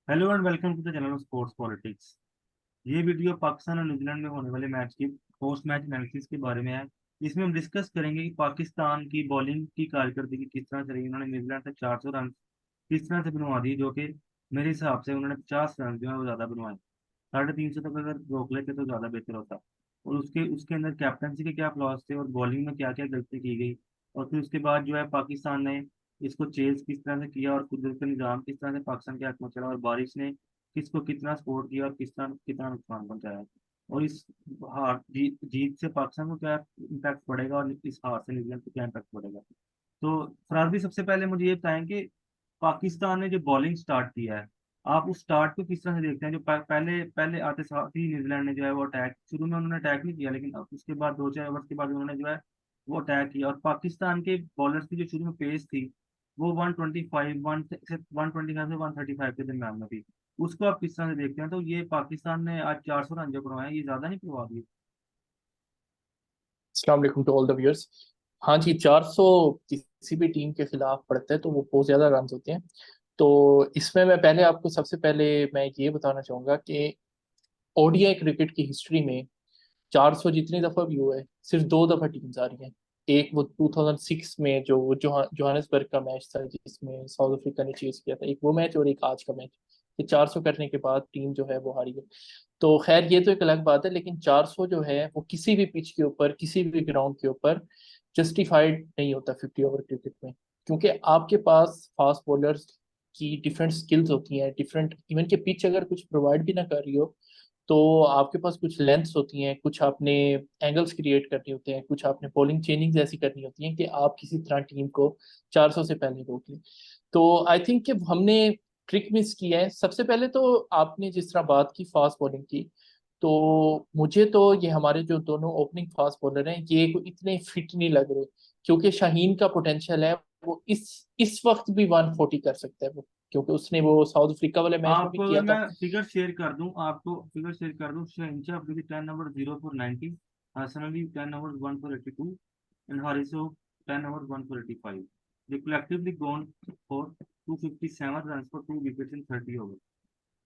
Hello and welcome to the channel of sports politics. ये video Pakistan और New Zealand में होने वाले मैच की पोस्ट मैच एनालिसिस के बारे में है। इसमें हम डिस्कस करेंगे कि पाकिस्तान की बॉलिंग की कारकर्दगी किस तरह से रही। उन्होंने न्यूजीलैंड से 400 रन किस तरह से बनवा दिए, जो कि मेरे हिसाब से उन्होंने 50 रन जो है वो ज़्यादा बनवाए। 350 तक अगर रोक लेते तो ज़्यादा बेहतर होता। और उसके उसके अंदर कैप्टनसी के क्या फ्लॉज थे और बॉलिंग में क्या क्या गलती की गई। और फिर उसके बाद जो है पाकिस्तान ने इसको चेज किस तरह से किया और कुदरत का निज़ाम किस तरह से पाकिस्तान के हक में चला और बारिश ने किसको कितना सपोर्ट किया और किस तरह कितना नुकसान पहुंचाया। और इस हार जीत जीत से पाकिस्तान को क्या इम्पैक्ट पड़ेगा और इस हार से न्यूजीलैंड को क्या इम्पैक्ट पड़ेगा। तो फराज भी सबसे पहले मुझे ये बताएं कि पाकिस्तान ने जो बॉलिंग स्टार्ट किया है, आप उस स्टार्ट को किस तरह से देखते हैं। जो पहले पहले आते साथ ही न्यूजीलैंड ने जो है वो अटैक शुरू में उन्होंने अटैक नहीं किया, लेकिन अब उसके बाद 2-4 ओवर के बाद उन्होंने जो है वो अटैक किया। और पाकिस्तान के बॉलर्स की जो शुरू में पेस थी वो 125 से 135 के दरम्यान में थी। उसको आप किस तरह से देखते हैं। तो ये पाकिस्तान ने आज 400 रन जो करवाए ये ज्यादा नहीं करवा दिए। अस्सलाम वालेकुम टू ऑल द व्यूअर्स। हाँ जी, 400 किसी भी टीम के खिलाफ पड़ता है तो वो बहुत ज़्यादा रन होते हैं। तो इसमें मैं पहले आपको सबसे पहले मैं ये बताना चाहूँगा कि ओडीआई क्रिकेट की हिस्ट्री में 400 जितनी दफ़ा भी हुआ है, सिर्फ दो दफ़ा टीम्स आ रही हैं। एक वो 2006 में जो जोहानिसबर्ग का मैच था जिसमें साउथ अफ्रीका ने चेस किया था, एक वो मैच और एक आज का मैच। ये 400 करने के बाद टीम जो है वो हारी है। तो खैर ये तो एक अलग बात है, लेकिन 400 जो है वो किसी भी पिच के ऊपर किसी भी ग्राउंड के ऊपर जस्टिफाइड नहीं होता 50 ओवर क्रिकेट में। क्योंकि आपके पास फास्ट बॉलर्स की डिफरेंट स्किल्स होती हैं, डिफरेंट इवन के पिच अगर कुछ प्रोवाइड भी ना कर रही हो तो आपके पास कुछ लेंथ्स होती हैं, कुछ आपने एंगल्स क्रिएट करने होते हैं, कुछ आपने बॉलिंग चेंजिंग ऐसी करनी होती है कि आप किसी तरह टीम को 400 से पहले रोक लें। तो आई थिंक कि हमने ट्रिक मिस किया है। सबसे पहले तो आपने जिस तरह बात की फास्ट बॉलिंग की, तो मुझे तो ये हमारे जो दोनों ओपनिंग फास्ट बॉलर हैं ये कोई इतने फिट नहीं लग रहे। क्योंकि शाहीन का पोटेंशियल है, वो इस वक्त भी 140 कर सकता है वो, क्योंकि उसने वो साउथ अफ्रीका वाले मैच में भी आपको अगर किया मैं था। फिगर शेयर कर दूं, आपको फिगर शेयर कर दूं, Shahanshah Afridi 10 number 0 for 90, Hasan Ali 10 number 1 for 82 and हारिसो 10 number 1 for 85। they collectively gone for 257 runs for 2 wickets in 30 over.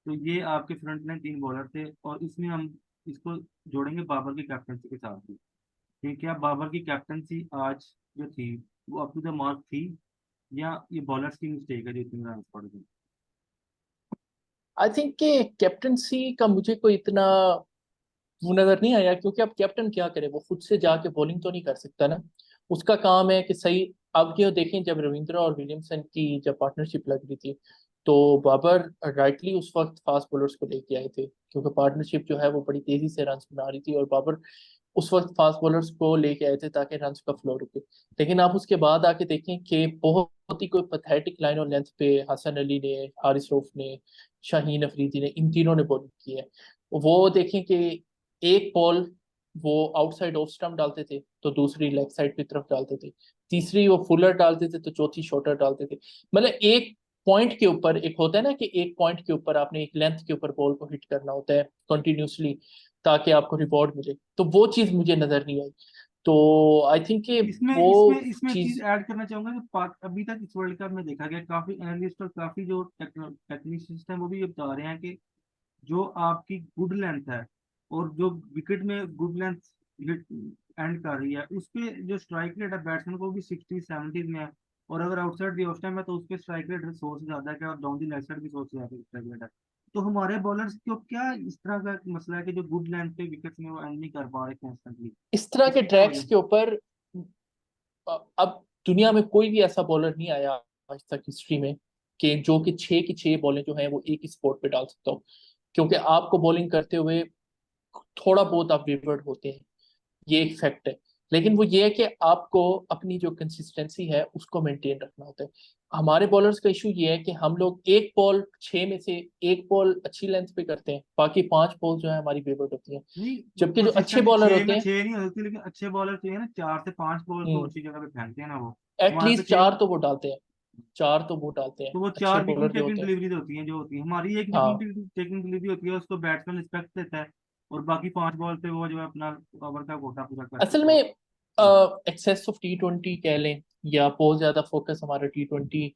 तो ये आपके फ्रंट में तीन बॉलर थे और इसमें हम इसको जोड़ेंगे बाबर की कैप्टनसी के साथ भी। ठीक है, बाबर की कैप्टनसी आज जो थी वो अप टू द मार्क थी या ये बॉलर्स की मिस्टेक है जो इतने रन पड़ गए। आई थिंक कि कैप्टनसी का मुझे कोई इतना वो नजर नहीं आया, क्योंकि अब कैप्टन क्या करे, वो खुद से जाके बॉलिंग तो नहीं कर सकता ना। उसका काम है कि सही। अब ये देखें, जब रविंद्र और विलियमसन की जब पार्टनरशिप लग रही थी तो बाबर राइटली उस वक्त फास्ट बॉलर्स को लेके आए थे, क्योंकि पार्टनरशिप जो है वो बड़ी तेजी से रन बना रही थी और बाबर उस वक्त फास्ट बॉलर्स को लेके आए थे ताकि रन का फ्लो रुके। लेकिन आप उसके बाद आके देखें कि बहुत ही कोई पैथेटिक लाइन और लेंथ पे हसन अली ने, हारिस रऊफ ने, शाहीन अफरीदी ने, इन तीनों ने बॉलिंग की है। वो देखें कि एक बॉल वो आउटसाइड ऑफ स्टंप डालते थे तो दूसरी लेग साइड की तरफ डालते थे, तीसरी वो फुलर डालते थे तो चौथी शॉर्टर डालते थे। मतलब एक पॉइंट के ऊपर, एक होता है ना कि एक पॉइंट के ऊपर आपने एक लेंथ के ऊपर बॉल को हिट करना होता है कंटिन्यूसली ताकि आपको रिवॉर्ड मिले, तो वो चीज मुझे नजर नहीं आई। तो आई थिंक कि इसमें वो इसमें इसमें एक चीज चीज। ऐड करना चाहूंगा कि अभी तक इस वर्ल्ड कप में देखा गया काफी एनालिस्ट और काफी जो टेक्नीशियंस हैं वो भी ये बता रहे हैं कि जो आपकी गुड लेंथ है और जो विकेट में गुड लेंथ एंड कर रही है उस पे जो स्ट्राइक रेट है बैट्समैन को भी 60-70 में है। और अगर आउटसाइड दी ऑफ टाइम है तो उस पे स्ट्राइक रेट 100 से ज्यादा है और डाउन दी लेग साइड भी 100 से ज्यादा स्ट्राइक रेट है। तो हमारे बॉलर्स को क्या इस तरह का मसला है कि जो गुड लेंथ पे विकेट्स में वो एंड नहीं कर पा रहे कॉन्स्टेंटली। इस तरह के इसकी क्या ट्रैक्स वजह। के ऊपर अब दुनिया में कोई भी ऐसा बॉलर नहीं आया आज तक हिस्ट्री में कि जो कि 6 की 6 बॉलें जो हैं वो एक ही स्पॉट पे डाल सकता हो। क्योंकि आपको बॉलिंग करते हुए थोड़ा बहुत आप वेवर्ड होते हैं, ये एक फैक्ट है। लेकिन वो ये है कि आपको अपनी जो कंसिस्टेंसी है उसको मेंटेन रखना होता है। हमारे बॉलर्स का इशू ये है कि हम लोग एक बॉल 6 में से एक बॉल अच्छी लेंथ पे करते हैं, बाकी 5 बॉल जो है हमारी फेवरेट होती हैं। नहीं, जबकि जो अच्छे कंसिस्टेंसी बॉलर छह होते में हैं, छह नहीं होती, लेकिन अच्छे बॉलर चाहिए ना 4 से 5 बॉल तो अच्छी जगह पे फेंकते हैं ना वो। हमारे पे एटलीस्ट छह। 4 तो वो डालते हैं। 4 तो वो डालते हैं तो वो अच्छे चार बॉलर विकेट जो टेकिंग होते हैं। डिलीवरी होती हैं जो होती है, हमारी एक हाँ, विकेट टेकिंग डिलीवरी होती है उसको बैट्समैन रिस्पेक्ट देता है। और बाकी 5 बॉल पे वो जो है अपना ओवर का कोटा पूरा कर असल देता में है। एक्सेस ऑफ T20 कह लें या बहुत ज्यादा फोकस हमारा T20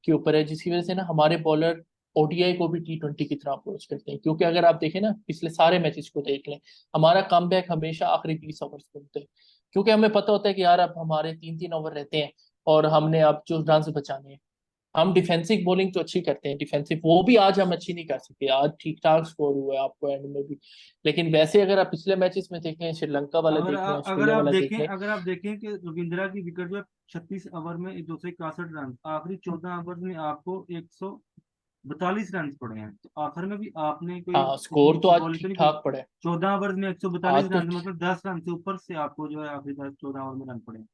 के ऊपर है, जिसकी वजह से ना हमारे बॉलर ओडीआई को भी T20 की तरह अप्रोच करते हैं, क्योंकि अगर आप देखें ना पिछले सारे मैचेस को देख लें, हमारा कमबैक हमेशा आखिरी 20 ओवर्स पे होता है, क्योंकि हमें पता होता है कि यार अब हमारे 3-3 ओवर रहते हैं और हमने अब जो रन बचाने हैं। हम डिफेंसिव बॉलिंग तो अच्छी करते हैं, डिफेंसिव वो भी आज हम अच्छी नहीं कर सके, आज ठीक ठाक स्कोर हुआ है आपको एंड में भी। लेकिन वैसे अगर आप पिछले मैचेस में देखें, श्रीलंका वाला देख लें, ऑस्ट्रेलिया वाला देख लें। अगर आप देखें कि रविंद्रा की विकेट जो है 36 ओवर में 261 रन, आखिरी 14 ओवर में आपको 142 रन पड़े हैं, तो आखिर में भी आपने कोई हाँ इतनी स्कोर तो अच्छी आज बॉलिंग तो ठीक नहीं की। ठाक पड़ा है। 14 ओवर में 142 आज तो रन मतलब 10 रन से ऊपर से आपको जो है आखिरी 14 ओवर में रन पड़े हैं।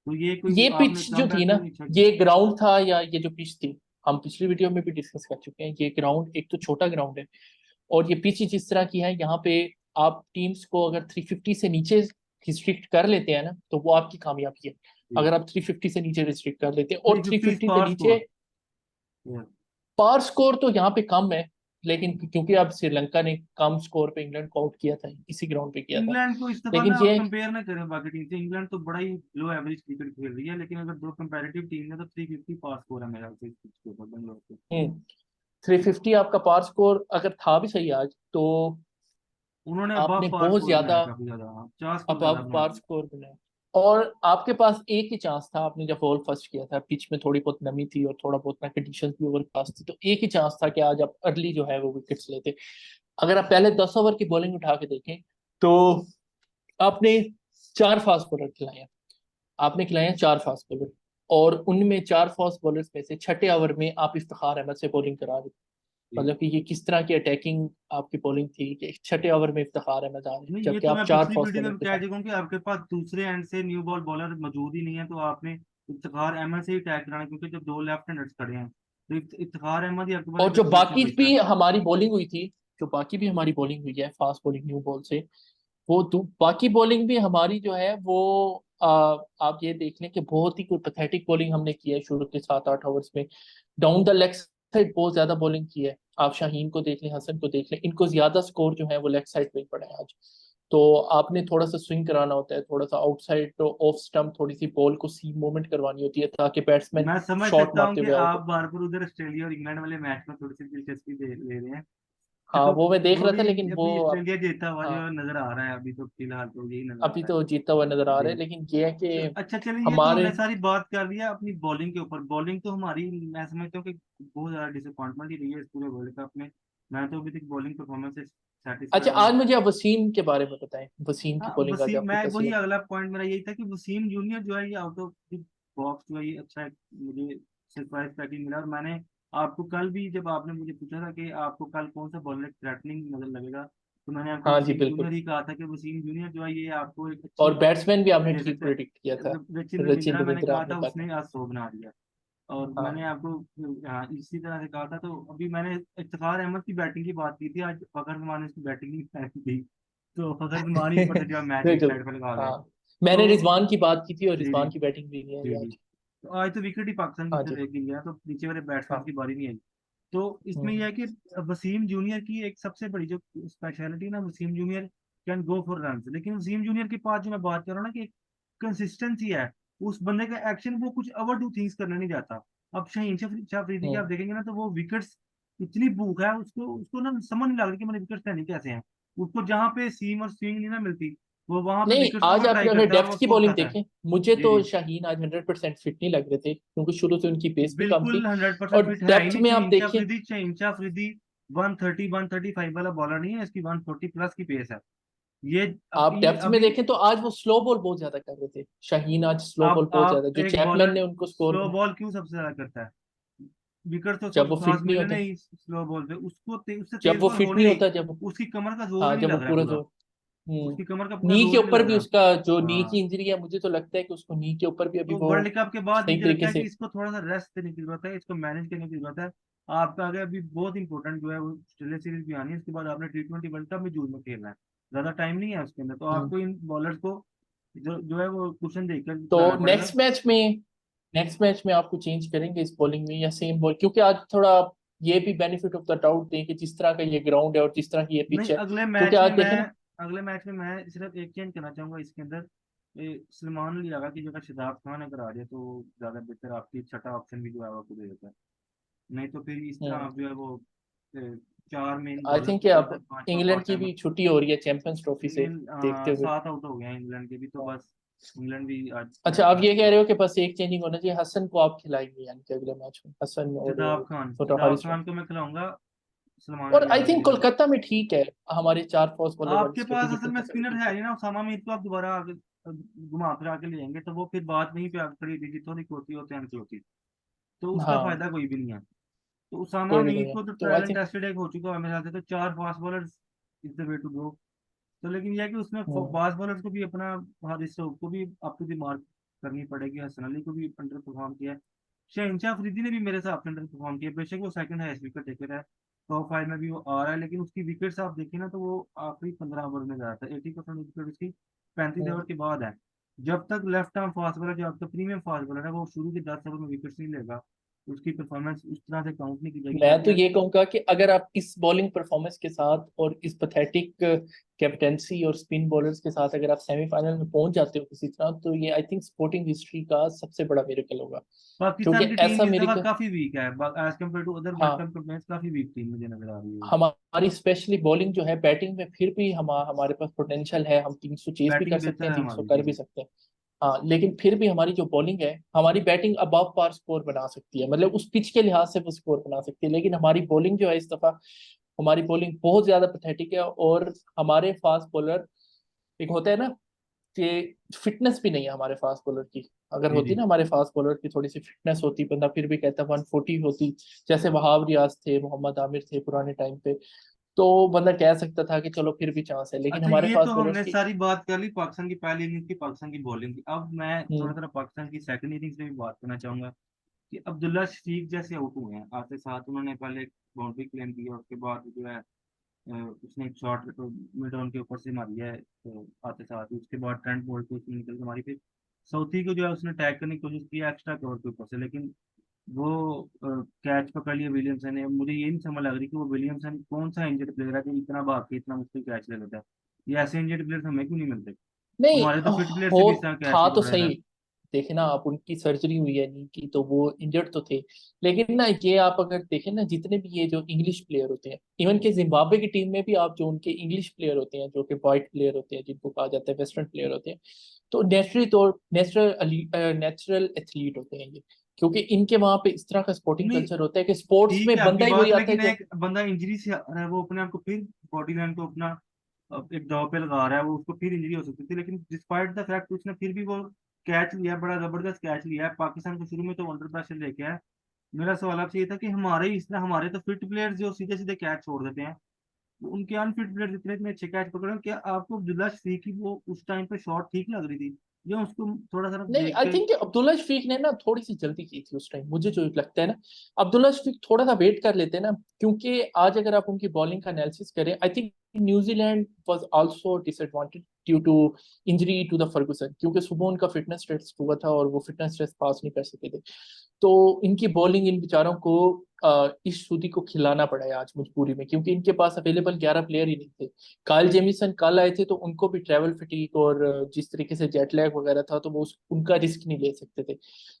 तो ये कोई ये आपने पिच जो कम थी बैक ना, भी नहीं अच्छा किया। ये ग्राउंड था या ये जो पिच थी, हम पिछली वीडियो में भी डिस्कस कर चुके हैं, ये ग्राउंड एक तो छोटा ग्राउंड है, और ये पिच जिस तरह की है यहाँ पे आप टीम्स को अगर 350 से नीचे रिस्ट्रिक्ट कर लेते हैं ना, तो वो आपकी कामयाबी है। जी। अगर आप 350 से नीचे रिस्ट्रिक्ट कर लेते हैं, और 350 350 से पार नीचे स्कोर। पार स्कोर तो यहाँ पे कम है, लेकिन क्योंकि अब श्रीलंका ने कम स्कोर पे इंग्लैंड को आउट किया था, इसी ग्राउंड पे किया था। इंग्लैंड को इस दफा लेकिन ना ये आप है कंपेयर ना करें बाकी टीम से, इंग्लैंड तो बड़ा ही लो एवरेज क्रिकेट खेल रही है, लेकिन अगर दो कंपैरेटिव टीम है तो 350 पास स्कोर है मेरा से इसके ऊपर बंगलोर के। 350 आपका पार स्कोर अगर था भी सही आज, तो उन्होंने अब आपने पार बहुत स्कोर बनाया ज्यादा काफी ज्यादा, हाँ 4 स्कोर ज्यादा अब बना पार दिया। स्कोर बनाया। और आपके पास एक ही चांस था, आपने जब बॉल फर्स्ट किया था, पिच में थोड़ी बहुत नमी थी और थोड़ा बहुत ना कंडीशन भी ओवरकास्ट थी, तो एक ही चांस था कि आज आप अर्ली जो है वो विकेट्स लेते। अगर आप पहले 10 ओवर की बॉलिंग उठा के देखें, तो आपने 4 फास्ट बॉलर खिलाए हैं, आपने खिलाए हैं 4 फास्ट बॉलर, और उनमें 4 फास्ट बॉलर्स में से छठे ओवर में आप इफ्तिखार अहमद से बॉलिंग करा रहे थे। जी। मतलब कि ये किस तरह की अटैकिंग आपकी बॉलिंग थी कि छठे ओवर में इफ्तिखार अहमद आ रहे हैं, नहीं, ये जबकि तो आप मैं चार पिछली फास्ट वीडियो बॉलर में के कह साथ। चुका हूँ कि आपके पास दूसरे एंड से न्यू बॉल बॉलर मौजूद ही नहीं है, तो आपने इफ्तिखार अहमद से ही टैग कराना है, क्योंकि जब दो लेफ्ट हैंडर्स खड़े हैं तो इफ्तिखार अहमद ही आपके पास और एक जो अच्छा ऑप्शन बाकी बचता है। भी हमारी बॉलिंग हुई थी, जो बाकी भी हमारी बॉलिंग हुई है फास्ट बॉलिंग न्यू बॉल से, वो बाकी बॉलिंग भी हमारी जो है वो आ, आप ये देख लें कि बहुत ही कोई पैथेटिक बॉलिंग हमने की है शुरू के 7-8 ओवर्स में। डाउन द लेग साइड बहुत ज्यादा बॉलिंग की है, आप शाहीन को देख लें, हसन को देख लें, इनको ज्यादा स्कोर जो है वो लेग साइड पे ही पड़ा है आज। तो आपने थोड़ा सा स्विंग कराना होता है, थोड़ा सा आउटसाइड तो ऑफ स्टंप थोड़ी सी बॉल को सी मूवमेंट करवानी होती है, ताकि बैट्समैन मैं समझ शॉट सकता हूँ मारते कि हुए आउट आप हो। बार बार उधर ऑस्ट्रेलिया और इंग्लैंड वाले मैच में थोड़ी सी दिलचस्पी ले रहे हैं। हाँ तो वो मैं देख वो रहा भी था, लेकिन वो अभी अब ऑस्ट्रेलिया जीता हुआ हाँ जो नजर आ रहा है, अभी तो फिलहाल तो यही नजर आ अभी रहा है। तो जीतता हुआ नजर आ रहा है, जी। लेकिन ये है तो कि अच्छा चलिए, ये तो हमारे। हमने सारी बात कर लिया अपनी बॉलिंग के ऊपर। बॉलिंग तो हमारी मैं समझता हूँ कि बहुत ज्यादा डिसअपॉइंटमेंट ही रही है इस पूरे वर्ल्ड कप में। मैं तो अभी तक बॉलिंग परफॉर्मेंस से अच्छा, सेटिस्फाइड नहीं आज हूँ। मुझे आप वसीम के बारे में बताएं, वसीम की हाँ बॉलिंग आज वसीम, आपको मैं कैसी वही लगी? अगला पॉइंट मेरा यही था कि वसीम जूनियर जो है ये आउट ऑफ द बॉक्स जो है ये अच्छा है, मुझे सरप्राइज पैकिंग मिला। और मैंने आपको कल भी जब आपने मुझे पूछा था कि आपको कल कौन सा बॉलर थ्रेटनिंग नजर लगेगा, तो मैंने आपको हाँ जी वसीम बिल्कुल। जूनियर ही कहा था कि वसीम जूनियर जो है ये आपको एक अच्छी और बैट्समैन भी आपने दे ठीक सकता है। प्रेडिक्ट किया था, रचिन रचिन रविंद्रा मैंने रविंद्रा कहा आपने था, कहा था। उसने आज 100 बना दिया। और मैंने हाँ आपको हाँ, इसी तरह से कहा था। तो अभी मैंने इफ्तिखार अहमद की बैटिंग की बात की थी, आज फखर रहमान ने उसकी बैटिंग नहीं कराई थी, तो फखर रहमान ही ऊपर से जो है मैच एक बिल्कुल। साइड पर लगा गए। हाँ मैंने तो रिजवान की बात की थी, और जी जी रिजवान की बैटिंग भी नहीं जी आई जी। आज। तो आज तो विकेट ही पाकिस्तान की हाँ तरफ जी। एक गिर गया, तो नीचे वाले बैट्समैन हाँ। की बारी नहीं आई। तो इसमें यह हम्म। है कि वसीम जूनियर की एक सबसे बड़ी जो स्पेशलिटी ना, Wasim junior can go for run, लेकिन वसीम जूनियर के पास जो मैं बात कर रहा हूँ ना कि कंसिस्टेंसी है, उस बंदे का एक्शन वो कुछ ओवर डू थिंग्स करने नहीं जाता। अब शाहीन शाह अफरीदी की आप हम्म। देखेंगे ना, तो वो विकेट्स इतनी भूख है उसको उसको ना समझ नहीं लग रही कि मैंने विकेट्स लेने कैसे हैं। उसको जहाँ पे सीम और स्विंग नहीं ना मिलती, वो वहां पे नहीं, विकेट्स आज ओवर ट्राई आपने अगर करता है और वो डेप्थ की स्कोर बॉलिंग करता है। देखें, मुझे जी तो जी। शाहीन आज 100% फिट नहीं लग रहे थे, क्योंकि शुरू से उनकी पेस भी कम थी। बिल्कुल 100% और फिट है ही डेप्थ नहीं। में आप देखें, शहींशा अफरीदी 130 135 वाला बॉलर नहीं है, इसकी 140 प्लस की पेस है। ये आप अभी डेप्थ में अभी देखें तो आज वो स्लो बॉल बहुत ज्यादा कर रहे थे, शाहीन आज स्लो बॉल बहुत आप ज्यादा, जो एक चैपमैन बॉलर ने उनको स्कोर स्लो बनाया। बॉल क्यों सबसे ज्यादा करता है? विकेट तो उसको जब वो घास फिट नहीं मिले होता, नहीं स्लो बॉल पे, उसको उससे जब तेज वो बॉल हो फिट नहीं नहीं रही। होता, जब उसकी कमर का जोर ही हाँ नहीं जब वो लग रहा पूरा पूरा। जोर। हम्म। उसकी कमर का पूरा नी के जोर ही नहीं ऊपर लग भी रहा। उसका जो नी की हाँ। इंजरी है, मुझे तो लगता है कि उसको नी के ऊपर भी अभी तो वो वर्ल्ड कप के बाद सही मुझे लगता तरीके है कि से। इसको थोड़ा सा रेस्ट देने की जरूरत है, इसको मैनेज करने की जरूरत है। आपका आगे अभी बहुत इंपॉर्टेंट जो है वो ऑस्ट्रेलिया सीरीज भी आनी है, उसके बाद आपने T20 वर्ल्ड कप भी जून में खेलना है। ज्यादा टाइम नहीं है उसके अंदर, तो हम्म। आपको इन बॉलर्स को जो है वो क्वेश्चन देकर तो लाना पड़ेगा। नेक्स्ट मैच में आपको चेंज करेंगे इस बॉलिंग में या सेम बॉल, क्योंकि आज थोड़ा ये भी बेनिफिट ऑफ द डाउट दें कि जिस तरह का ये ग्राउंड है और जिस तरह की ये नहीं, पिच है, क्योंकि आज देखें ना। अगले मैच में मैं सिर्फ एक चेंज करना चाहूंगा इसके अंदर। सलमान लियागा की जगह शादाब खान अगर आ जाए तो ज्यादा बेहतर, आपकी छठा ऑप्शन भी जो है वो आपको दे देता है। नहीं तो फिर इस तरह हम्म। आप जो है वो अ, चार मेन आई बॉलर थिंक की अब जगह पांचवा इंग्लैंड पार्ट की टाइमर। भी छुट्टी हो रही है चैंपियंस ट्रॉफी से इंग्लैंड देखते हुए। 7 आउट हो गया है इंग्लैंड के भी, तो बस इंग्लैंड भी आज अच्छा, मैच आप हार ये कह गया। रहे हो कि बस एक चेंजिंग होना चाहिए, हसन को आप खिलाएंगे यानी कि अगले मैच में हसन और छोटा शदाब हारिस। खान को मैं खिलाऊंगा सलमान और अली आई खान की थिंक जगह। कोलकाता में ठीक है, हमारे चार फास्ट बॉलर वाली आपके पास स्ट्रेटेजी असल में कोलकाता में स्पिनर ठीक है है। नहीं ना, उसामा मीर को आप दोबारा आगे घुमा फिरा के ले आएंगे तो वो फिर बात वहीं पे आगे खड़ी थी, जितों नहीं होती होते हैं होती, तो उसका हाँ, फायदा कोई भी नहीं है। तो उसामा कोई भी मीर नहीं है को तो तो I trial and think. Tested एक हो चुका है मेरे ख्याल से, तो चार fast bowlers is the way to go. तो लेकिन यह है कि उसमें फास्ट बॉलर्स को भी अपना हारिस रऊफ को भी अप टू द मार्क करनी पड़ेगी, हसन अली को भी अंडर परफॉर्म किया है, शहनशाह अफरीदी ने भी मेरे हिसाब से अंडर परफॉर्म किया, बेशक वो सेकंड हाईएस्ट विकेट टेकर है, टॉप 5 में भी वो आ रहा है, लेकिन उसकी विकेट्स आप देखिए ना तो वो आखिरी 15 ओवर में गया था, 80% विकेट उसकी 35 ओवर के बाद है। जब तक लेफ्ट आर्म फास्ट बॉलर, जब तक प्रीमियम फास्ट बॉलर है वो शुरू के 10 ओवर में विकेट्स नहीं लेगा, उसकी परफॉर्मेंस उस तरह से काउंट नहीं की जाएगी, मैं ताकि तो ये कहूंगा कि अगर आप इस बॉलिंग परफॉर्मेंस के साथ और इस पथेटिक कैप्टेंसी और स्पिन बॉलर्स के साथ अगर आप सेमीफाइनल में पहुंच जाते हो किसी तरह, तो ये आई थिंक स्पोर्टिंग हिस्ट्री का सबसे बड़ा मिरेकल होगा। क्योंकि पाकिस्तान की टीम ऐसा इस दफा मिरेकल। काफी वीक है as compare to other world हाँ, कप कंपेयर्स, काफी वीक टीम मुझे नजर आ रही है। हमारी स्पेशली बॉलिंग जो है, बैटिंग में फिर भी हमारे पास पोटेंशियल है, हम 300 चेस भी कर बैटिंग सकते बेहतर हैं, है 300 हमारी, कर जी भी जी। सकते हैं। हाँ, लेकिन फिर भी हमारी जो बॉलिंग है, हमारी बैटिंग अबव पार स्कोर बना सकती है, मतलब उस पिच के लिहाज से वो स्कोर बना सकती है, लेकिन हमारी बॉलिंग जो है इस दफा, हमारी बॉलिंग बहुत ज्यादा पैथेटिक है। और हमारे फास्ट बॉलर, एक होता है ना कि फिटनेस भी नहीं है हमारे फास्ट बॉलर की। अगर जी होती जी। ना हमारे फास्ट बॉलर की थोड़ी सी फिटनेस होती, बंदा फिर भी कहता 140 होती, जैसे वहाब रियाज थे, मोहम्मद आमिर थे पुराने टाइम पे, तो बंदा कह सकता था कि चलो फिर भी चांस है, लेकिन अच्छा, हमारे ये तो फास्ट बॉलर्स हमने की। सारी बात कर ली पाकिस्तान की पहली इनिंग्स की, पाकिस्तान की बॉलिंग की। अब मैं थोड़ा हम्म। थोड़ा पाकिस्तान की सेकंड इनिंग्स में भी बात करना चाहूंगा कि अब्दुल्ला शफीक जैसे आउट हुए हैं आते साथ, उन्होंने पहले एक बाउंड्री क्लेम की और उसके बाद जो है उसने एक शॉट मिड ऑन के ऊपर से मारी है, तो आते साथ ही उसके बाद ट्रेंट बोल्ट को उसने निकल के मारी, फिर साउथी को जो है उसने टैग करने की कोशिश की एक्स्ट्रा कवर के ऊपर से, लेकिन वो कैच पकड़ लिया विलियमसन ने। मुझे ये नहीं समझ लग रही कि वो विलियमसन कौन सा इंजर्ड प्लेयर है जो इतना भाग के इतना मुश्किल कैच ले लेता है, ये ऐसे इंजर्ड प्लेयर हमें क्यों नहीं मिलते, नहीं, हमारे तो फिट प्लेयर हो से भी इस तरह कैच था नहीं तो पकड़ा सही। जाता। देखे ना आप, उनकी सर्जरी हुई है नी की, तो वो इंजर्ड तो थे। लेकिन ना ये आप अगर देखें ना, जितने भी ये जो इंग्लिश प्लेयर होते हैं, इवन के जिम्बाब्वे की टीम में भी आप जो उनके इंग्लिश प्लेयर होते हैं, जो कि वाइट प्लेयर होते हैं, जिनको कहा जाता है वेस्टर्न प्लेयर होते हैं, तो नेचुरल एथलीट होते हैं ये। क्योंकि इनके वहां पे इस तरह का स्पोर्टिंग नहीं, कल्चर होता है कि स्पोर्ट्स ठीक में है आपकी बंदा ही बात, वही आता है लेकिन जो। एक बंदा इंजरी से आ रहा है वो अपने आप को फिर बॉडी लाइन को अपना एक दाव पे लगा रहा है, वो उसको फिर इंजरी हो सकती थी, लेकिन डिस्पाइट द फैक्ट उसने फिर भी वो कैच लिया, बड़ा जबरदस्त कैच लिया है, पाकिस्तान को शुरू में तो अंडर प्रेशर लेके आया। मेरा सवाल आपसे ये था कि हमारे इस तरह हमारे तो फिट प्लेयर्स जो सीधे सीधे कैच छोड़ देते हैं, उनके अनफिट प्लेयर इतने इतने अच्छे कैच पकड़ रहे हैं, क्या आपको अब्दुल्ला शफीक की वो उस टाइम पे शॉट ठीक लग रही थी, या उसको थोड़ा सा नहीं, देख आई के। थिंक अब्दुल्ला शफीक ने ना थोड़ी सी जल्दी की थी उस टाइम, मुझे जो लगता है ना, अब्दुल्ला शफीक थोड़ा सा वेट कर लेते ना। क्योंकि आज अगर आप उनकी बॉलिंग का एनालिसिस करें, I think New Zealand was also disadvantage due to injury to the Ferguson, क्योंकि सुबह उनका फिटनेस टेस्ट हुआ था और वो फिटनेस टेस्ट पास नहीं कर सके थे। तो इनकी बॉलिंग इन बेचारों को इस सूदी को खिलाना पड़ा है आज मजबूरी में, क्योंकि इनके पास अवेलेबल 11 प्लेयर ही नहीं थे। काइल जेमिसन कल आए थे, तो उनको भी ट्रैवल फटीग और जिस तरीके से जेट लैग वगैरह था, तो वो उनका रिस्क नहीं ले सकते थे।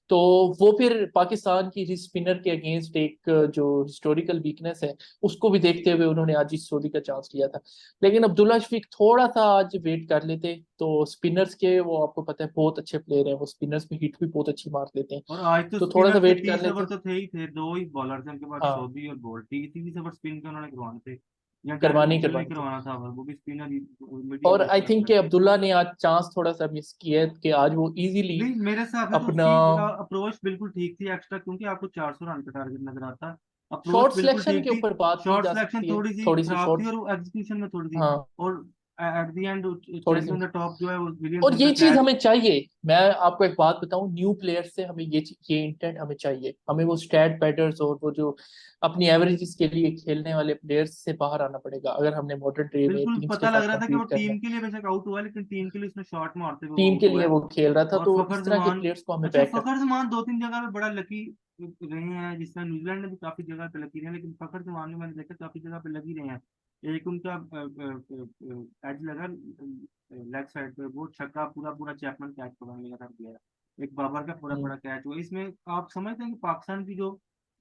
तो वो फिर पाकिस्तान की स्पिनर के अगेंस्ट एक जो हिस्टोरिकल वीकनेस है, उसको भी देखते हुए उन्होंने आज इस सऊदी का चांस लिया था। लेकिन अब्दुल्ला शफीक थोड़ा सा आज वेट कर लेते, तो स्पिनर्स के वो आपको पता है बहुत अच्छे प्लेयर हैं, वो स्पिनर्स में हिट भी बहुत अच्छी मार देते हैं। और आज तो तो थोड़ा सा स्पिनर्स के वेट कर 30 ओवर लेते। तो थे ही थे, दो ही बॉलर थे उनके पास, हाँ, शोबी और बोल्ट, 30 ओवर स्पिन के उन्होंने करवाने थे, या डैरेन करवानी मिचेल ने करवानी थी। करवाना था, वो भी स्पिनर मीडियम और आई पेस थिंक कि करते हैं। अब्दुल्ला ने आज चांस थोड़ा सा मिस किया है कि आज वो इजीली नहीं, मेरे हिसाब से तो अपना उसकी अप्रोच बिल्कुल ठीक थी एक्स्ट्रा, क्योंकि आपको 400 रन का टारगेट नजर आता, अप्रोच शॉर्ट बिल्कुल सिलेक्शन ठीक के थी, ऊपर बात की शॉर्ट जा सिलेक्शन सकती है, थोड़ी सी थोड़ी सी खराब थी शॉर्ट। और एग्जीक्यूशन में थोड़ी सी, हाँ, और एट द एंड थोड़ी चेरी सी। ऑन द टॉप जो है वो और विलियमसन का ये चीज कैच। हमें चाहिए। मैं आपको एक बात बताऊं, न्यू प्लेयर से हमें ये इंटेंट हमें चाहिए, हमें वो स्टैट पैटर्स और वो जो अपनी एवरेजेस के लिए खेलने वाले प्लेयर्स से बाहर आना पड़ेगा, अगर हमने मॉडर्न डे में बिल्कुल टीम्स के पता साथ लग रहा था कि वो compete करना है। टीम के लिए बेशक आउट हुआ है, लेकिन टीम के लिए उसने शॉट मारते हुए वो टीम आउट के हुआ लिए है। वो खेल रहा था, और तो फखर इस तरह के जमान, प्लेयर्स को हमें अच्छा बैक कर। फखर जमान 2-3 जगह पे बड़ा लकी रहे हैं, जिसमें न्यूजीलैंड ने भी काफी जगह पे लकी रहे हैं, लेकिन फखर जमान ने मैंने देखा काफी जगह पे लगी रहे हैं। एक उनका एज लगा लेग साइड पे, वो छक्का पूरा पूरा चैपमैन कैच पकड़ने का था दिया है। एक बाबर का पूरा हम्म। बड़ा कैच हुआ इसमें। आप समझते हैं कि पाकिस्तान की जो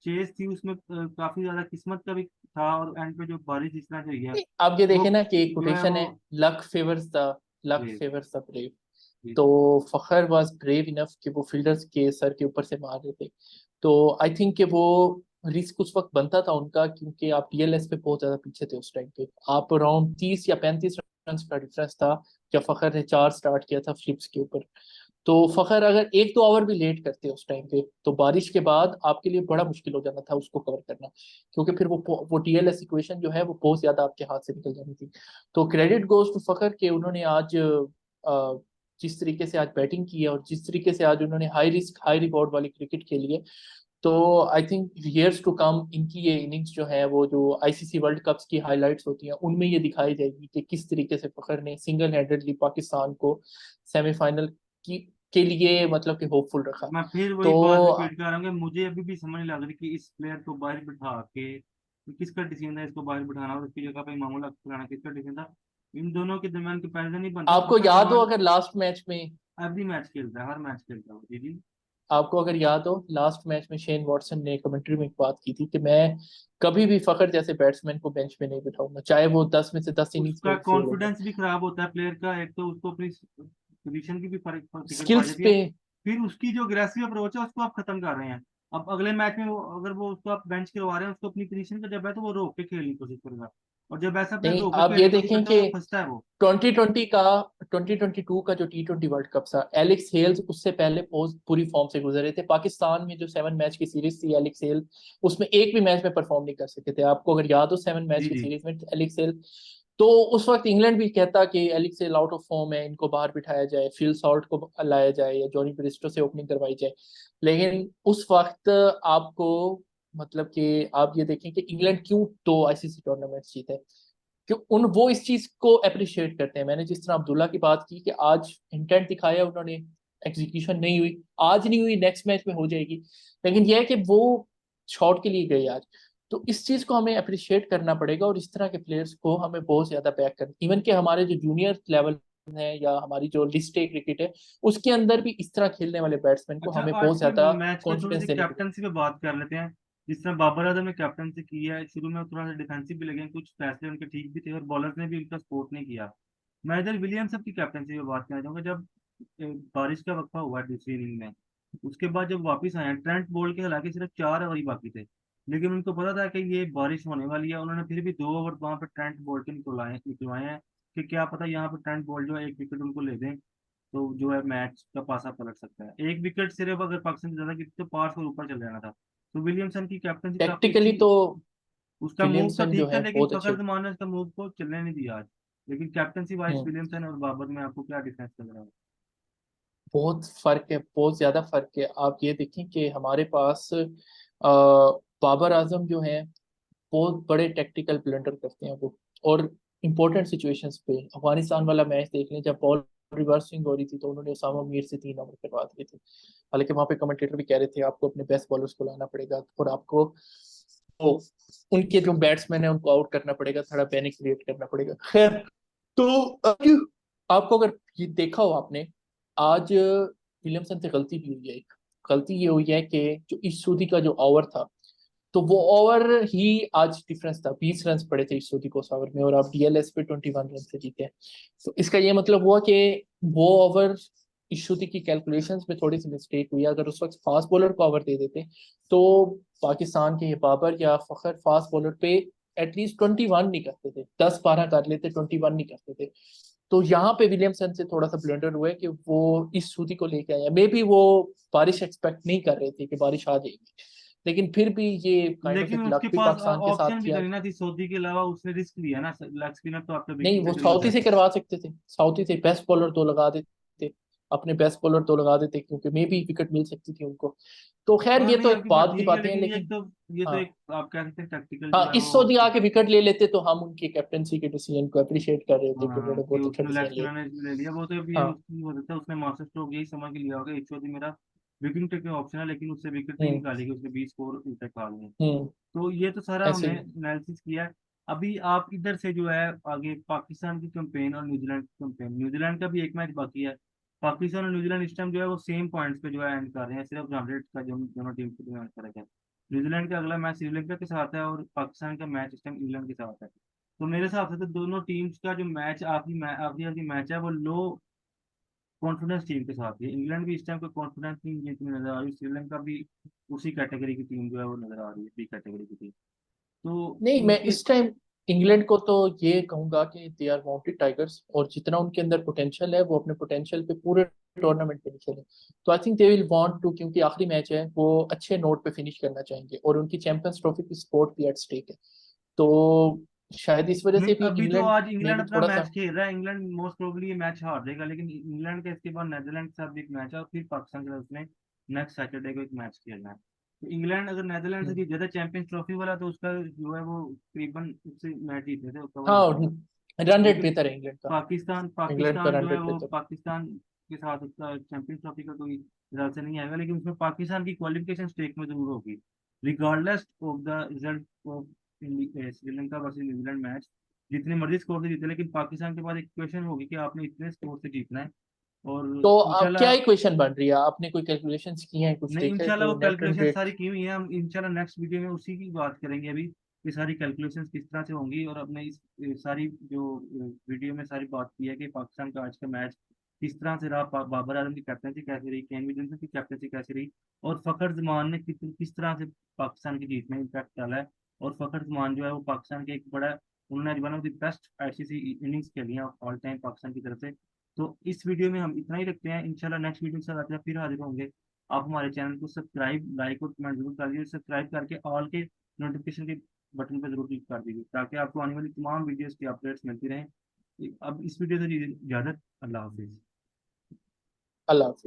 चेस थी उसमें काफी ज्यादा किस्मत का भी था, और एंड पे जो बारिश जिस तरह से हुई है आप ये वो देखें ना कि एक जो है कोटेशन वो है, luck favours the luck brave. Favours the brave. जी तो जी। फखर वाज ब्रेव इनफ कि वो फील्डर्स के सर के ऊपर से मार रहे थे। तो आई थिंक कि वो रिस्क उस वक्त बनता था उनका, क्योंकि आप टीएलएस पे बहुत ज्यादा पीछे थे उस टाइम पे। आप अराउंड 30 या 35 रन का डिफरेंस था जब फखर ने 4 स्टार्ट किया था फ्लिप्स के ऊपर। तो फखर अगर 1-2 ओवर भी लेट करते उस टाइम पे तो बारिश के बाद आपके लिए बड़ा मुश्किल हो जाना था उसको कवर करना, क्योंकि फिर वो टीएलएस इक्वेशन जो है वो बहुत ज्यादा आपके हाथ से निकल जानी थी। तो क्रेडिट गोज टू फखर के उन्होंने आज जिस तरीके से आज बैटिंग की है और जिस तरीके से आज उन्होंने हाई रिस्क हाई रिवॉर्ड वाली क्रिकेट खेली है, तो I think years to come इनकी ये इनिंग्स जो है वो जो आईसीसी वर्ल्ड कप्स की हाइलाइट्स होती हैं उनमें ये दिखाई जाएगी कि किस तरीके से फखर ने सिंगल हैंडेडली पाकिस्तान को सेमीफाइनल की के लिए मतलब कि होपफुल रखा। मैं फिर वही तो बात रिपीट कर रहा हूँ कि मुझे अभी भी समझ नहीं लग रही कि इस प्लेयर को बाहर बिठा के किसका डिसीजन था इसको बाहर बिठाना और इसकी जगह पे मामूला खिलाना, किसका डिसीजन था? इन दोनों के दरमियान कंपैरिजन नहीं बनता। आपको फखर याद हो जमान अगर लास्ट मैच में, एवरी मैच खेलता है, हर मैच खेलता है वो। जी जी। आपको अगर याद हो लास्ट मैच में शेन वॉटसन ने कमेंट्री में एक बात की थी कि मैं कभी भी फखर जैसे बैट्समैन को बेंच पे नहीं बिठाऊंगा, चाहे वो 10 में से 10 इनिंग्स उसका में फेल हो जाए। कॉन्फिडेंस भी खराब होता है प्लेयर का, एक तो उसको अपनी पोजीशन की भी फर्क फिक्र पा स्किल्स जाती है। पे फिर उसकी जो अग्रेसिव अप्रोच है उसको आप खत्म कर रहे हैं। अब अगले मैच में वो अगर वो उसको आप बेंच करवा रहे हैं उसको अपनी पोजीशन का जब है तो वो रोक के खेलने की कोशिश करेगा, और जब ऐसा प्लेयर नहीं, रोक के आप खेलने ये की कोशिश देखें करता है कि तो फंसता है वो। 2020 का 2022 का जो T20 वर्ल्ड कप था, एलेक्स हेल्स उससे पहले बहुत पूरी फॉर्म से गुजर रहे थे। पाकिस्तान में जो 7 मैच की सीरीज थी एलेक्स हेल उसमें एक भी मैच में परफॉर्म नहीं कर सके थे। आपको अगर याद हो 7 मैच जी की जी। सीरीज में एलेक्स हेल, तो उस वक्त इंग्लैंड भी कहता कि Alex hell out of form है, इनको बाहर बिठाया जाए, फिल सॉल्ट को लाया जाए या जॉनी ब्रिस्टो से ओपनिंग करवाई जाए। लेकिन उस वक्त आपको मतलब कि आप ये देखें कि इंग्लैंड क्यों 2 आईसीसी टूर्नामेंट जीते, कि उन वो इस चीज को अप्रिशिएट करते हैं। मैंने जिस तरह अब्दुल्ला की बात की कि आज इंटेंट दिखाया उन्होंने, एग्जीक्यूशन नहीं हुई, आज नहीं हुई नेक्स्ट मैच में हो जाएगी, लेकिन यह है कि वो शॉट के लिए गए आज। तो इस चीज को हमें अप्रिशिएट करना पड़ेगा और इस तरह के प्लेयर्स को हमें बहुत ज्यादा बैक करना, इवन कि हमारे जो जूनियर लेवल है या हमारी जो लिस्ट ए क्रिकेट है उसके अंदर भी इस तरह खेलने वाले बैट्समैन को अच्छा, हमें आज बहुत के ज्यादा मैच के थोड़ी कॉन्फिडेंस सी देने की कैप्टनसी पे बात कर लेते हैं। जिस तरह बाबर आजम ने कैप्टनसी की है, शुरू में थोड़ा सा डिफेंसिव भी लगे, कुछ फैसले उनके ठीक भी थे और बॉलर्स ने भी उनका सपोर्ट नहीं किया। मैं इधर विलियमसन की कैप्टनसी पे बात करना चाहूंगा। जब बारिश का वक्फा हुआ दूसरी इनिंग में, उसके बाद जब वापस आए, ट्रेंट बोल्ट के हालांकि सिर्फ 4 ओवर ही बाकी थे, लेकिन उनको पता था कि ये बारिश होने वाली है, उन्होंने फिर भी 2 ओवर वहां पर ट्रेंट बोल्ट के निकलवाए हैं कि क्या पता यहाँ पर ट्रेंट बोल्ट जो है एक विकेट उनको ले दें, तो जो है मैच का पासा पलट सकता है। एक विकेट सिर्फ अगर पाकिस्तान से ज्यादा गिरती तो 5 और ऊपर चल जाना था। तो विलियमसन की कैप्टनसी काफी टैक्टिकली अच्छी। तो उसका मूव तो विलियमसन जो ठीक था है लेकिन बहुत अच्छे। फखर जमान ने उसका मूव को चलने नहीं दिया आज। लेकिन कैप्टनसी वाइज हम्म विलियमसन और बाबर में आपको क्या डिफरेंस लग रहा है? बहुत फर्क है, बहुत ज्यादा फर्क है। आप ये देखें कि हमारे पास बाबर आजम जो है बहुत बड़े टेक्टिकल ब्लंडर करते हैं वो, और इम्पोर्टेंट सिचुएशंस पे अफगानिस्तान वाला मैच देख लें, जब बॉल रिवर्सिंग हो रही थी तो उन्होंने उसामा मीर से 3 ओवर करवा दिए थे। हालांकि वहां पे कमेंटेटर भी कह रहे थे आपको अपने बेस्ट बॉलर्स को लाना पड़ेगा और आपको तो उनके जो बैट्समैन है उनको आउट करना पड़ेगा, थोड़ा पैनिक क्रिएट करना पड़ेगा। खैर, तो आपको अगर ये देखा हो आपने, आज विलियमसन से गलती भी हुई है एक। गलती ये हुई है कि जो इस सूदी का जो ओवर था, तो वो ओवर ही आज डिफरेंस था। 20 रन पड़े थे इस सूदी को उस ओवर में और आप डीएलएस पे 21 रन से जीते हैं। तो इसका ये मतलब हुआ कि वो ओवर इशूदी की कैलकुलेशंस में थोड़ी सी मिस्टेक हुई। अगर उस वक्त फास्ट बॉलर को ओवर दे देते तो पाकिस्तान के ये बाबर या फखर फास्ट बॉलर पे एटलीस्ट 21 नहीं करते थे, 10-12 कर लेते, 21 नहीं करते थे। तो यहाँ पे विलियमसन से थोड़ा सा ब्लंडर हुआ है कि वो इस सूदी को लेके आया। मे बी वो बारिश एक्सपेक्ट नहीं कर रहे थे कि बारिश आ जाएगी, लेकिन फिर भी ये काइंड ऑफ लेकिन एक उसके लक भी पास पाकिस्तान के साथ ऑप्शन भी थी तो आज। नहीं ना थी सऊदी के अलावा, उसने रिस्क लिया ना, लेग स्पिनर तो आपका नहीं, विकेट वो टेकर ही होता साउथी है। से करवा सकते थे, साउथी से बेस्ट बॉलर दो लगा देते, अपने बेस्ट बॉलर दो लगा देते, क्योंकि मे भी विकेट मिल सकती थी उनको। तो खैर हाँ ये नहीं, तो एक आपकी बात बाद की ठीक है, बातें हैं, लेकिन लेकिन ये तो हाँ, एक आप कह सकते हैं टैक्टिकल जो हाँ है इस वो। सऊदी आके विकेट ले लेते तो हम उनकी कैप्टनसी के डिसीजन को अप्रिशिएट कर रहे थे कि हाँ उन्होंने कि बहुत अच्छा उसने लेग डिसीजन लिया। स्पिनर ने ले लिया, वो तो अभी हाँ। उसकी हो सकता है उसने मास्टर स्ट्रोक यही समझ के लिया होगा एक चौथी मेरा विकेट टेकिंग ऑप्शन है, लेकिन उससे विकेट नहीं हम्म निकालेगी, उसने 20 स्कोर उल्टे खा लिए। हम्म तो ये तो सारा ऐसे हमने ही। एनालिसिस किया है। अभी आप इधर से जो है आगे पाकिस्तान की कैंपेन और न्यूजीलैंड की कैंपेन, न्यूजीलैंड का भी एक मैच बाकी है। पाकिस्तान और न्यूजीलैंड इस टाइम जो है वो सेम पॉइंट्स पे जो है एंड कर रहे हैं, सिर्फ 100 का जो दोनों टीम के दरमियान फर्क है। न्यूजीलैंड का अगला मैच श्रीलंका के साथ है और पाकिस्तान का मैच इस टाइम इंग्लैंड के साथ है। तो मेरे हिसाब से तो दोनों टीम्स का जो मैच आखिरी मैच है वो लो कॉन्फिडेंस टीम के साथ है। इंग्लैंड भी इस टाइम कोई कॉन्फिडेंस टीम जीतती नजर आ रही है, श्रीलंका भी उसी कैटेगरी की टीम जो है वो नजर आ रही है, बी कैटेगरी की टीम। तो नहीं, मैं इनके इस टाइम इंग्लैंड को तो ये कहूंगा कि दे आर वांटेड टाइगर्स, और जितना उनके अंदर पोटेंशियल है वो अपने पोटेंशियल पे पूरे टूर्नामेंट पे नहीं खेले। तो I think they will want to, क्योंकि आखिरी मैच है, वो अच्छे नोट पे फिनिश करना चाहेंगे और उनकी चैंपियंस ट्रॉफी की स्पोर्ट भी एट स्टेक है। तो शायद इस वजह से भी अभी तो इंग्लैंड आज में इंग्लैंड भी अपना थोड़ा मैच सा। खेल रहा है, इंग्लैंड मोस्ट प्रोबेबली ये मैच हार देगा, लेकिन इंग्लैंड के इसके बाद नेदरलैंड के साथ भी एक मैच है और फिर पाकिस्तान के साथ उसने नेक्स्ट सैटरडे को एक मैच खेलना है। तो इंग्लैंड अगर नेदरलैंड से हम्म, जीत जाता चैंपियंस ट्रॉफी वाला तो उसका जो है वो तकरीबन उससे मैच जीतने से कवर हो हाँ, जाएगा। रन रेट लेकिन बेहतर है इंग्लैंड का। पाकिस्तान इंग्लैंड का पाकिस्तान रन जो है रेट वो बेहतर है। पाकिस्तान के साथ उसका चैंपियंस ट्रॉफी का कोई रिजल्ट से नहीं आएगा, लेकिन उसमें पाकिस्तान की क्वालिफिकेशन स्टेक में जरूर होगी, regardless of the result of Sri Lanka versus New Zealand match. जितने मर्जी स्कोर से जीते, लेकिन पाकिस्तान के बाद एक क्वेश्चन होगी कि आपने इतने स्कोर से जीतना है। और तो अब क्या इंशाल्लाह, इक्वेशन बन रही है? आपने कोई कैलकुलेशंस की हैं, कुछ नहीं देखा है इंशाल्लाह वो जो नेट रन कैलकुलेशन रेट? सारी की हुई है, हम इंशाल्लाह नेक्स्ट वीडियो में उसी की बात करेंगे अभी, ये सारी कैलकुलेशंस किस तरह से होंगी। और अपने इस सारी जो वीडियो में सारी बात की है कि पाकिस्तान का आज का मैच किस तरह से रहा, बाबर आजम की कैप्टनसी कैसी रही, केन विलियमसन की कैप्टनसी कैसी रही, और फखर जमान ने किस तरह से पाकिस्तान की जीत में इम्पैक्ट डाला है। और फखर जमान जो है वो पाकिस्तान के एक बड़ा, उन्होंने one of the best ICC innings खेली है ऑल टाइम पाकिस्तान की तरफ से। तो इस वीडियो में हम इतना ही रखते हैं, इंशाल्लाह नेक्स्ट वीडियो के साथ फिर हाजिर होंगे। आप हमारे चैनल को सब्सक्राइब, लाइक और कमेंट जरूर कर दीजिए, सब्सक्राइब करके ऑल के नोटिफिकेशन के बटन पर जरूर क्लिक कर दीजिए ताकि आपको आने वाली तमाम वीडियोस की अपडेट्स मिलती रहें। अब इस वीडियो से इजाजत, अल्लाह हाफिज। अल्लाह हाफिज।